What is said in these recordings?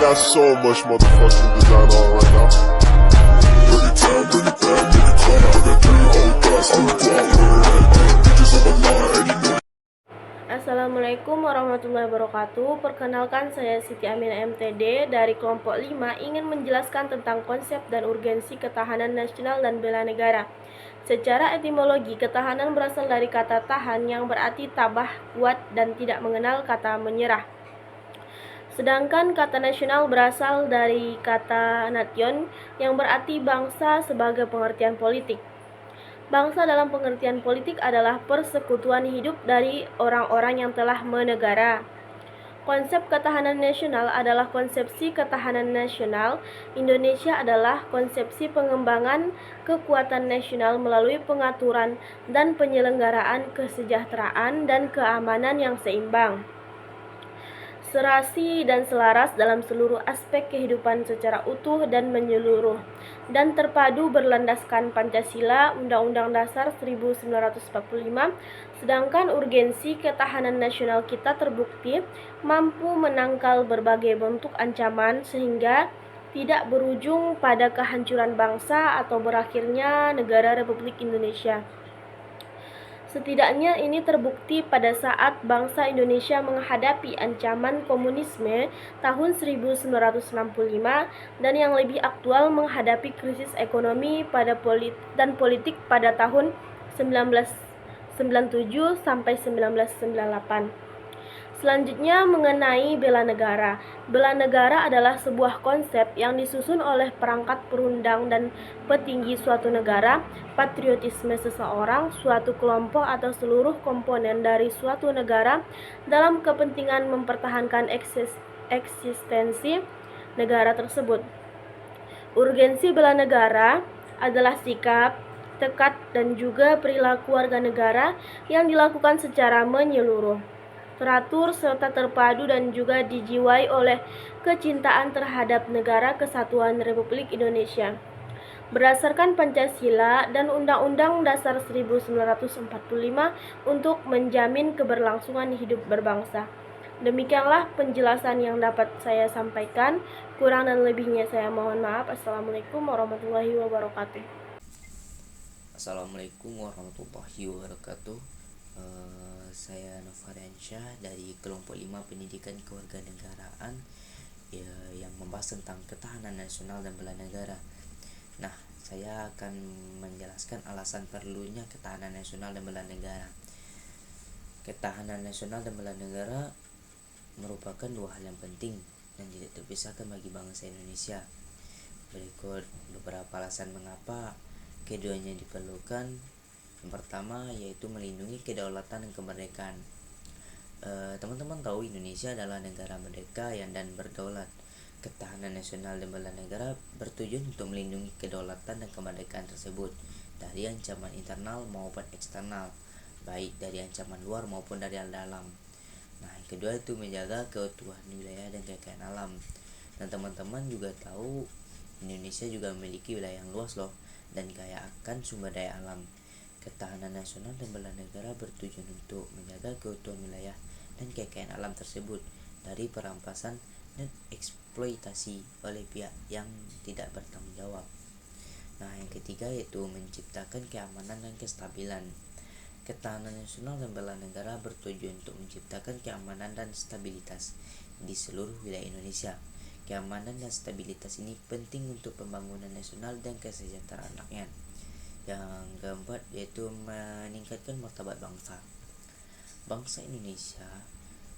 got so much motherfucking design on right now. Bring it down, bring it back, make it clap. I got 3 old guys, I'm the block with it. Bitches on my line, and you know. Assalamualaikum warahmatullahi wabarakatuh. Perkenalkan, saya Siti Aminah MTD dari kelompok 5 ingin menjelaskan tentang konsep dan urgensi ketahanan nasional dan bela negara. Secara etimologi, ketahanan berasal dari kata tahan yang berarti tabah, kuat, dan tidak mengenal kata menyerah. Sedangkan kata nasional berasal dari kata nation yang berarti bangsa sebagai pengertian politik. Bangsa dalam pengertian politik adalah persekutuan hidup dari orang-orang yang telah menegara. Konsep ketahanan nasional adalah konsepsi ketahanan nasional. Indonesia adalah konsepsi pengembangan kekuatan nasional melalui pengaturan dan penyelenggaraan kesejahteraan dan keamanan yang seimbang, serasi dan selaras dalam seluruh aspek kehidupan secara utuh dan menyeluruh, dan terpadu berlandaskan Pancasila, Undang-Undang Dasar 1945. Sedangkan urgensi ketahanan nasional kita terbukti mampu menangkal berbagai bentuk ancaman sehingga tidak berujung pada kehancuran bangsa atau berakhirnya negara Republik Indonesia. Setidaknya ini terbukti pada saat bangsa Indonesia menghadapi ancaman komunisme tahun 1965 dan yang lebih aktual menghadapi krisis ekonomi dan politik pada tahun 1997 sampai 1998. Selanjutnya mengenai bela negara. Bela negara adalah sebuah konsep yang disusun oleh perangkat perundang dan petinggi suatu negara. Patriotisme seseorang, suatu kelompok atau seluruh komponen dari suatu negara dalam kepentingan mempertahankan eksistensi negara tersebut. Urgensi bela negara adalah sikap, tekad, dan juga perilaku warga negara yang dilakukan secara menyeluruh, teratur serta terpadu dan juga dijiwai oleh kecintaan terhadap Negara Kesatuan Republik Indonesia berdasarkan Pancasila dan Undang-Undang Dasar 1945 untuk menjamin keberlangsungan hidup berbangsa. Demikianlah penjelasan yang dapat saya sampaikan. Kurang dan lebihnya saya mohon maaf. Assalamualaikum warahmatullahi wabarakatuh. Assalamualaikum warahmatullahi wabarakatuh. Saya Novariansyah dari kelompok 5 pendidikan kewarganegaraan yang membahas tentang ketahanan nasional dan bela negara. Nah, saya akan menjelaskan alasan perlunya ketahanan nasional dan bela negara. Ketahanan nasional dan bela negara merupakan dua hal yang penting dan tidak terpisahkan bagi bangsa Indonesia. Berikut beberapa alasan mengapa keduanya diperlukan. Yang pertama yaitu melindungi kedaulatan dan kemerdekaan. Teman-teman tahu Indonesia adalah negara merdeka dan berdaulat. Ketahanan nasional dan bela negara bertujuan untuk melindungi kedaulatan dan kemerdekaan tersebut dari ancaman internal maupun eksternal, baik dari ancaman luar maupun dari dalam. Nah, yang kedua itu menjaga keutuhan wilayah dan kekayaan alam. Dan teman-teman juga tahu Indonesia juga memiliki wilayah yang luas dan kaya akan sumber daya alam. Ketahanan nasional dan bela negara bertujuan untuk menjaga keutuhan wilayah dan kekayaan alam tersebut dari perampasan dan eksploitasi oleh pihak yang tidak bertanggung jawab. Nah, yang ketiga yaitu menciptakan keamanan dan kestabilan. Ketahanan nasional dan bela negara bertujuan untuk menciptakan keamanan dan stabilitas di seluruh wilayah Indonesia. Keamanan dan stabilitas ini penting untuk pembangunan nasional dan kesejahteraan rakyat. Yang keempat yaitu meningkatkan martabat bangsa. Bangsa Indonesia,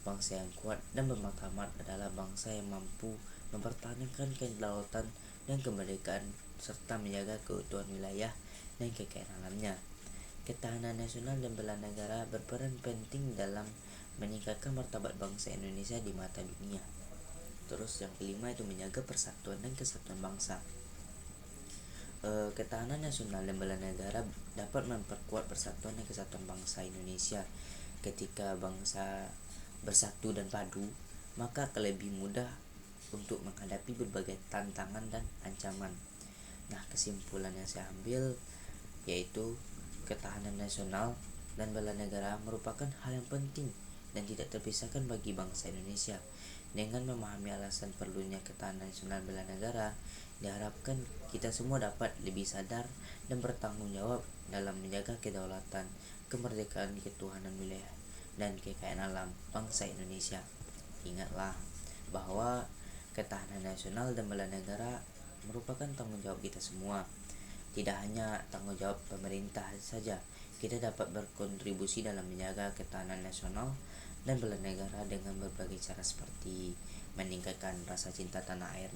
bangsa yang kuat dan bermartabat, adalah bangsa yang mampu mempertahankan kedaulatan dan kemerdekaan serta menjaga keutuhan wilayah dan kekayaan alamnya. Ketahanan nasional dan bela negara berperan penting dalam meningkatkan martabat bangsa Indonesia di mata dunia. Terus yang kelima itu menjaga persatuan dan kesatuan bangsa. Ketahanan nasional dan bela negara dapat memperkuat persatuan dan kesatuan bangsa Indonesia. Ketika bangsa bersatu dan padu, maka akan lebih mudah untuk menghadapi berbagai tantangan dan ancaman. Nah, kesimpulan yang saya ambil yaitu ketahanan nasional dan bela negara merupakan hal yang penting dan tidak terpisahkan bagi bangsa Indonesia. Dengan memahami alasan perlunya ketahanan nasional bela negara, diharapkan kita semua dapat lebih sadar dan bertanggung jawab dalam menjaga kedaulatan, kemerdekaan, ketuhanan wilayah, dan kekayaan alam bangsa Indonesia. Ingatlah bahwa ketahanan nasional dan bela negara merupakan tanggung jawab kita semua. Tidak hanya tanggung jawab pemerintah saja, kita dapat berkontribusi dalam menjaga ketahanan nasional dan bela negara dengan berbagai cara seperti meningkatkan rasa cinta tanah air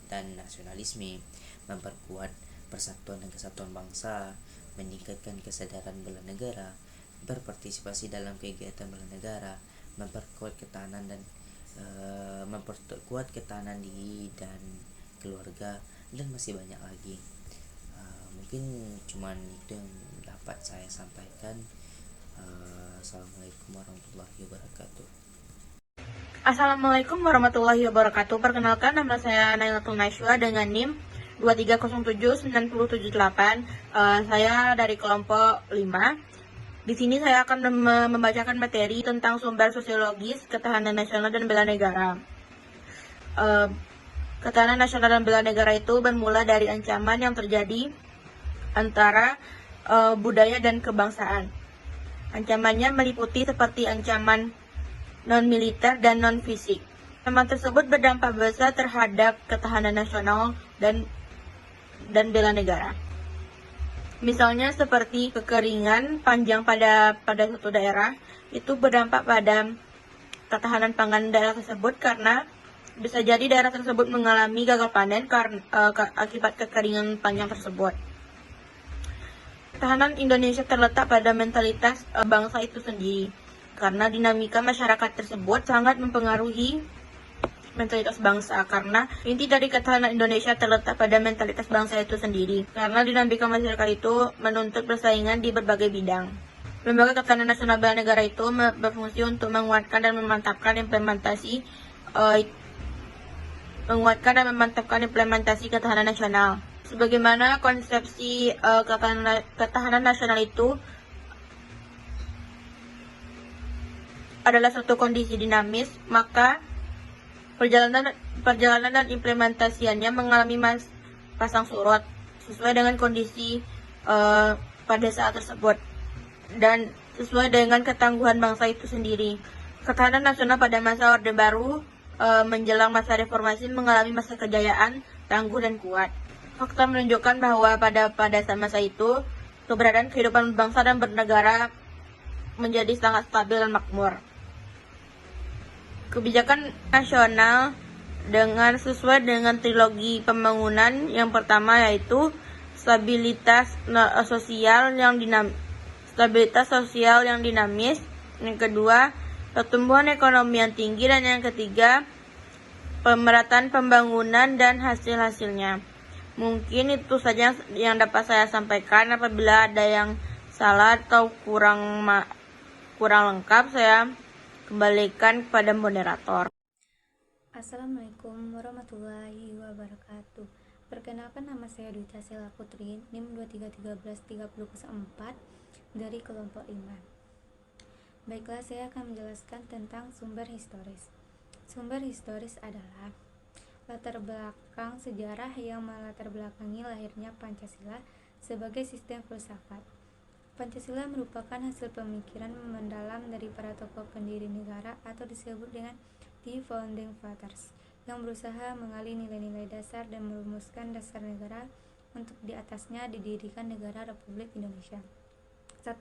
dan nasionalisme, memperkuat persatuan dan kesatuan bangsa, meningkatkan kesadaran bela negara, berpartisipasi dalam kegiatan bela negara, memperkuat ketahanan diri dan keluarga, dan masih banyak lagi. Mungkin cuman itu yang dapat saya sampaikan. Assalamualaikum warahmatullahi wabarakatuh. Assalamualaikum warahmatullahi wabarakatuh. Perkenalkan, nama saya Nailatul Najwa dengan NIM 2307978. Saya dari kelompok 5. Di sini saya akan membacakan materi tentang sumber sosiologis ketahanan nasional dan bela negara. Ketahanan nasional dan bela negara itu bermula dari ancaman yang terjadi antara budaya dan kebangsaan. Ancamannya meliputi seperti ancaman non-militer dan non-fisik. Ancaman tersebut berdampak besar terhadap ketahanan nasional dan bela negara. Misalnya seperti kekeringan panjang pada suatu daerah, itu berdampak pada ketahanan pangan daerah tersebut karena bisa jadi daerah tersebut mengalami gagal panen akibat kekeringan panjang tersebut. Ketahanan Indonesia terletak pada mentalitas bangsa itu sendiri, karena dinamika masyarakat tersebut sangat mempengaruhi mentalitas bangsa. Karena inti dari ketahanan Indonesia terletak pada mentalitas bangsa itu sendiri, karena dinamika masyarakat itu menuntut persaingan di berbagai bidang. Lembaga Ketahanan Nasional Bela Negara itu berfungsi untuk menguatkan dan memantapkan implementasi ketahanan nasional. Sebagaimana konsepsi ketahanan nasional itu adalah suatu kondisi dinamis, maka perjalanan dan implementasiannya mengalami pasang surut sesuai dengan kondisi pada saat tersebut dan sesuai dengan ketangguhan bangsa itu sendiri. Ketahanan nasional pada masa Orde Baru menjelang masa reformasi mengalami masa kejayaan tangguh dan kuat. Fakta menunjukkan bahwa pada masa itu keberadaan kehidupan bangsa dan bernegara menjadi sangat stabil dan makmur. Kebijakan nasional sesuai dengan trilogi pembangunan, yang pertama yaitu stabilitas sosial yang dinamis, yang kedua pertumbuhan ekonomi yang tinggi, dan yang ketiga pemerataan pembangunan dan hasil-hasilnya. Mungkin itu saja yang dapat saya sampaikan. Apabila ada yang salah atau kurang lengkap, saya kembalikan kepada moderator. Assalamualaikum warahmatullahi wabarakatuh. Perkenalkan, nama saya Duita Sela Putri, NIM 23133004 dari kelompok 5. Baiklah, saya akan menjelaskan tentang sumber historis. Sumber historis adalah latar belakang sejarah yang melatar belakangi lahirnya Pancasila sebagai sistem filsafat. Pancasila merupakan hasil pemikiran mendalam dari para tokoh pendiri negara atau disebut dengan The Founding Fathers, yang berusaha menggali nilai-nilai dasar dan merumuskan dasar negara untuk di atasnya didirikan negara Republik Indonesia. 1.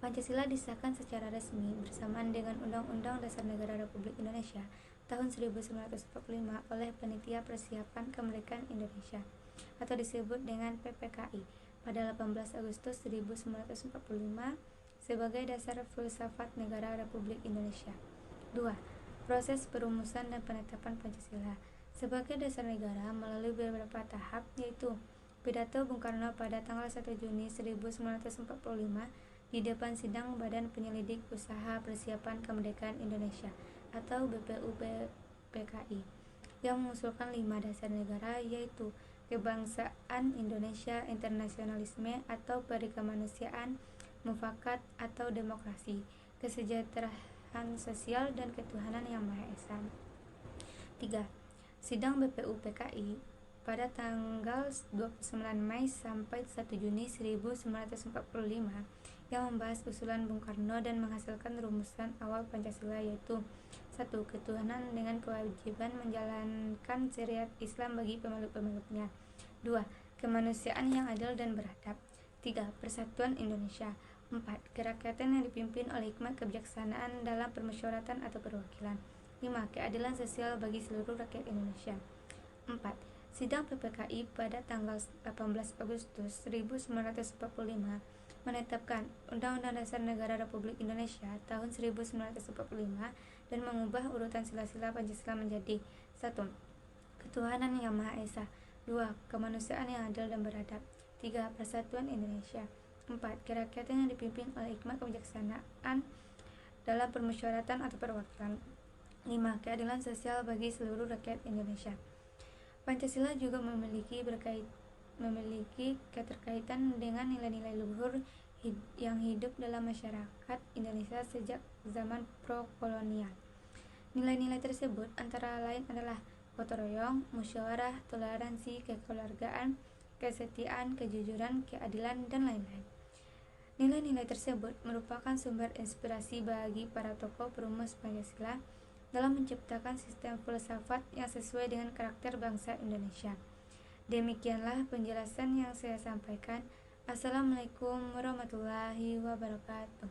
Pancasila disahkan secara resmi bersamaan dengan Undang-Undang Dasar Negara Republik Indonesia tahun 1945 oleh Panitia Persiapan Kemerdekaan Indonesia atau disebut dengan PPKI pada 18 Agustus 1945 sebagai dasar filsafat negara Republik Indonesia. 2. Proses perumusan dan penetapan Pancasila sebagai dasar negara melalui beberapa tahap, yaitu pidato Bung Karno pada tanggal 1 Juni 1945 di depan sidang Badan Penyelidik Usaha Persiapan Kemerdekaan Indonesia atau BPUPKI yang mengusulkan 5 dasar negara, yaitu kebangsaan Indonesia, internasionalisme atau perikemanusiaan, mufakat atau demokrasi, kesejahteraan keadilan sosial dan ketuhanan yang Maha Esa. 3. Sidang BPUPKI pada tanggal 29 Mei sampai 1 Juni 1945 yang membahas usulan Bung Karno dan menghasilkan rumusan awal Pancasila, yaitu 1. Ketuhanan dengan kewajiban menjalankan syariat Islam bagi pemeluk-pemeluknya. 2. Kemanusiaan yang adil dan beradab. 3. Persatuan Indonesia. 4. Kerakyatan yang dipimpin oleh hikmat kebijaksanaan dalam permusyawaratan atau perwakilan. 5. Keadilan sosial bagi seluruh rakyat Indonesia. 4. Sidang PPKI pada tanggal 18 Agustus 1945 menetapkan Undang-Undang Dasar Negara Republik Indonesia tahun 1945 dan mengubah urutan sila-sila Pancasila menjadi 1. Ketuhanan yang Maha Esa. 2. Kemanusiaan yang adil dan beradab. 3. Persatuan Indonesia. 4. Kerakyatan yang dipimpin oleh hikmat kebijaksanaan dalam permusyawaratan atau perwakilan. 5. Keadilan sosial bagi seluruh rakyat Indonesia. Pancasila juga memiliki keterkaitan dengan nilai-nilai luhur yang hidup dalam masyarakat Indonesia sejak zaman pro-kolonial. Nilai-nilai tersebut antara lain adalah gotong royong, musyawarah, toleransi, kekeluargaan, kesetiaan, kejujuran, keadilan, dan lain-lain. Nilai-nilai tersebut merupakan sumber inspirasi bagi para tokoh perumus Pancasila dalam menciptakan sistem filsafat yang sesuai dengan karakter bangsa Indonesia. Demikianlah penjelasan yang saya sampaikan. Assalamualaikum warahmatullahi wabarakatuh.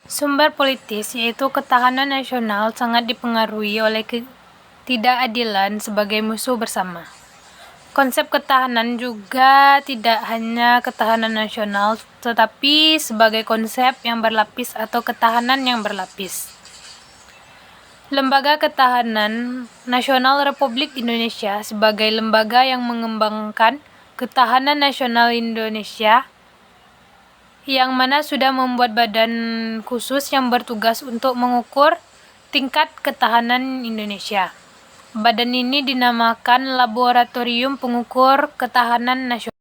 Sumber politis, yaitu ketahanan nasional, sangat dipengaruhi oleh ketidakadilan sebagai musuh bersama. Konsep ketahanan juga tidak hanya ketahanan nasional, tetapi sebagai konsep yang berlapis atau ketahanan yang berlapis. Lembaga Ketahanan Nasional Republik Indonesia sebagai lembaga yang mengembangkan ketahanan nasional Indonesia, yang mana sudah membuat badan khusus yang bertugas untuk mengukur tingkat ketahanan Indonesia. Badan ini dinamakan Laboratorium Pengukur Ketahanan Nasional.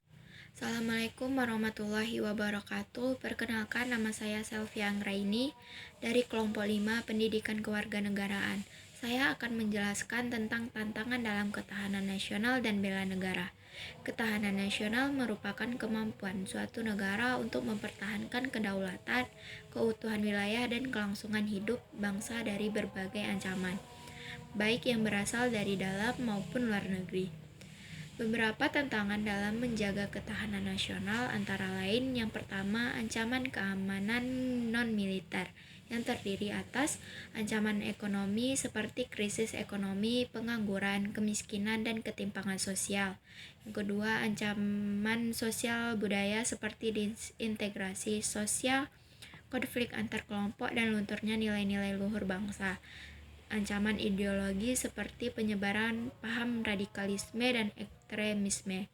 Assalamualaikum warahmatullahi wabarakatuh. Perkenalkan, nama saya Selvia Anggraini dari kelompok 5 Pendidikan Kewarganegaraan. Saya akan menjelaskan tentang tantangan dalam ketahanan nasional dan bela negara. Ketahanan nasional merupakan kemampuan suatu negara untuk mempertahankan kedaulatan, keutuhan wilayah, dan kelangsungan hidup bangsa dari berbagai ancaman, baik yang berasal dari dalam maupun luar negeri. Beberapa tantangan dalam menjaga ketahanan nasional antara lain: yang pertama, ancaman keamanan non-militer yang terdiri atas ancaman ekonomi seperti krisis ekonomi, pengangguran, kemiskinan, dan ketimpangan sosial. Yang kedua, ancaman sosial budaya seperti disintegrasi sosial, konflik antar kelompok, dan lunturnya nilai-nilai luhur bangsa. Ancaman ideologi seperti penyebaran paham radikalisme dan ekstremisme,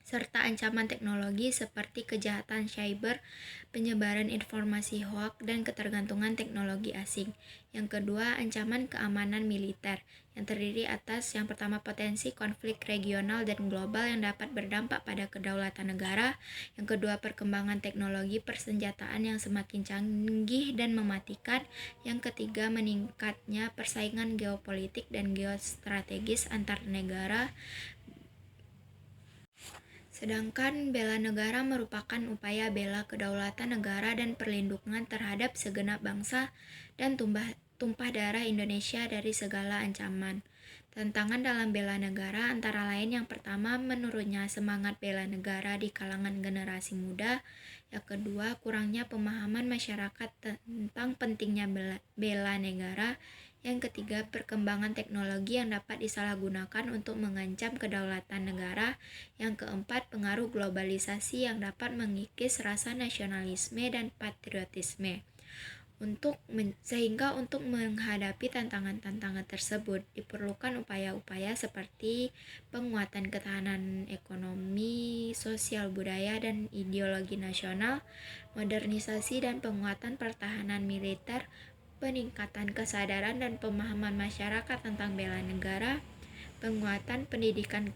serta ancaman teknologi seperti kejahatan cyber, penyebaran informasi hoaks, dan ketergantungan teknologi asing. Yang kedua, ancaman keamanan militer yang terdiri atas yang pertama, potensi konflik regional dan global yang dapat berdampak pada kedaulatan negara. Yang kedua, perkembangan teknologi persenjataan yang semakin canggih dan mematikan. Yang ketiga, meningkatnya persaingan geopolitik dan geostrategis antar negara. Sedangkan bela negara merupakan upaya bela kedaulatan negara dan perlindungan terhadap segenap bangsa dan tumpah darah Indonesia dari segala ancaman. Tantangan dalam bela negara antara lain: yang pertama, menurunnya semangat bela negara di kalangan generasi muda. Yang kedua, kurangnya pemahaman masyarakat tentang pentingnya bela negara. Yang ketiga, perkembangan teknologi yang dapat disalahgunakan untuk mengancam kedaulatan negara. Yang keempat, pengaruh globalisasi yang dapat mengikis rasa nasionalisme dan patriotisme. Sehingga untuk menghadapi tantangan-tantangan tersebut diperlukan upaya-upaya seperti penguatan ketahanan ekonomi, sosial, budaya, dan ideologi nasional, modernisasi dan penguatan pertahanan militer, peningkatan kesadaran dan pemahaman masyarakat tentang bela negara, penguatan pendidikan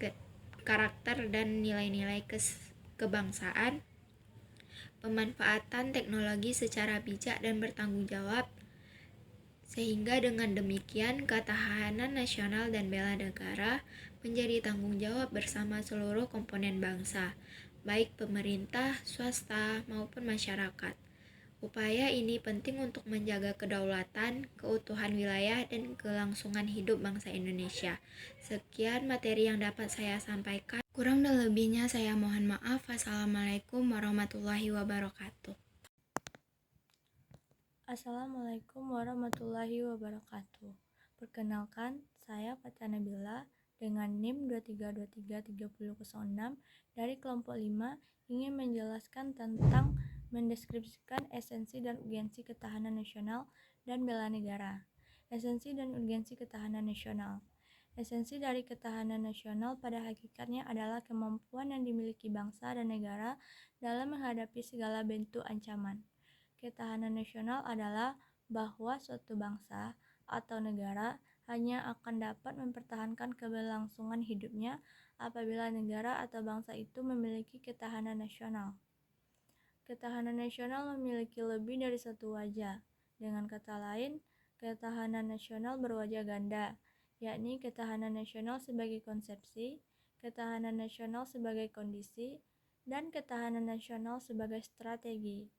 karakter dan nilai-nilai kebangsaan, pemanfaatan teknologi secara bijak dan bertanggung jawab, sehingga dengan demikian ketahanan nasional dan bela negara menjadi tanggung jawab bersama seluruh komponen bangsa, baik pemerintah, swasta, maupun masyarakat. Upaya ini penting untuk menjaga kedaulatan, keutuhan wilayah, dan kelangsungan hidup bangsa Indonesia. Sekian materi yang dapat saya sampaikan. Kurang dan lebihnya saya mohon maaf. Wassalamualaikum warahmatullahi wabarakatuh. Assalamualaikum warahmatullahi wabarakatuh. Perkenalkan, saya Fatia Nabila dengan NIM 23233006 dari kelompok 5 ingin menjelaskan tentang mendeskripsikan esensi dan urgensi ketahanan nasional dan bela negara. Esensi dan urgensi ketahanan nasional. Esensi dari ketahanan nasional pada hakikatnya adalah kemampuan yang dimiliki bangsa dan negara dalam menghadapi segala bentuk ancaman. Ketahanan nasional adalah bahwa suatu bangsa atau negara hanya akan dapat mempertahankan keberlangsungan hidupnya apabila negara atau bangsa itu memiliki ketahanan nasional. Ketahanan nasional memiliki lebih dari satu wajah. Dengan kata lain, ketahanan nasional berwajah ganda, yakni ketahanan nasional sebagai konsepsi, ketahanan nasional sebagai kondisi, dan ketahanan nasional sebagai strategi.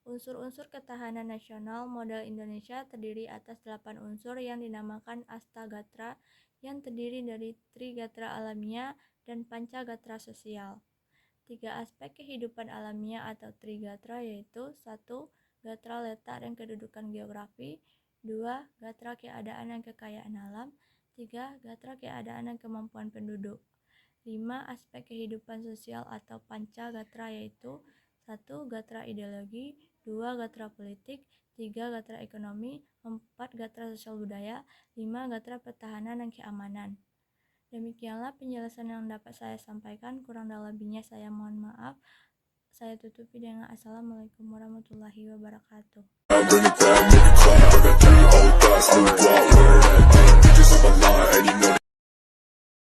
Unsur-unsur ketahanan nasional model Indonesia terdiri atas 8 unsur yang dinamakan Astagatra yang terdiri dari Trigatra alamiah dan Pancagatra sosial. 3 aspek kehidupan alamiah atau Trigatra yaitu 1. Gatra letak dan kedudukan geografi, 2. Gatra keadaan dan kekayaan alam, 3. Gatra keadaan dan kemampuan penduduk. 5. Aspek kehidupan sosial atau Pancagatra yaitu 1. Gatra ideologi, 2. Gatra politik, 3. Gatra ekonomi, 4. Gatra sosial budaya, 5. Gatra pertahanan dan keamanan. Demikianlah penjelasan yang dapat saya sampaikan, kurang dan lebihnya saya mohon maaf. Saya tutupi dengan Assalamualaikum warahmatullahi wabarakatuh. Bring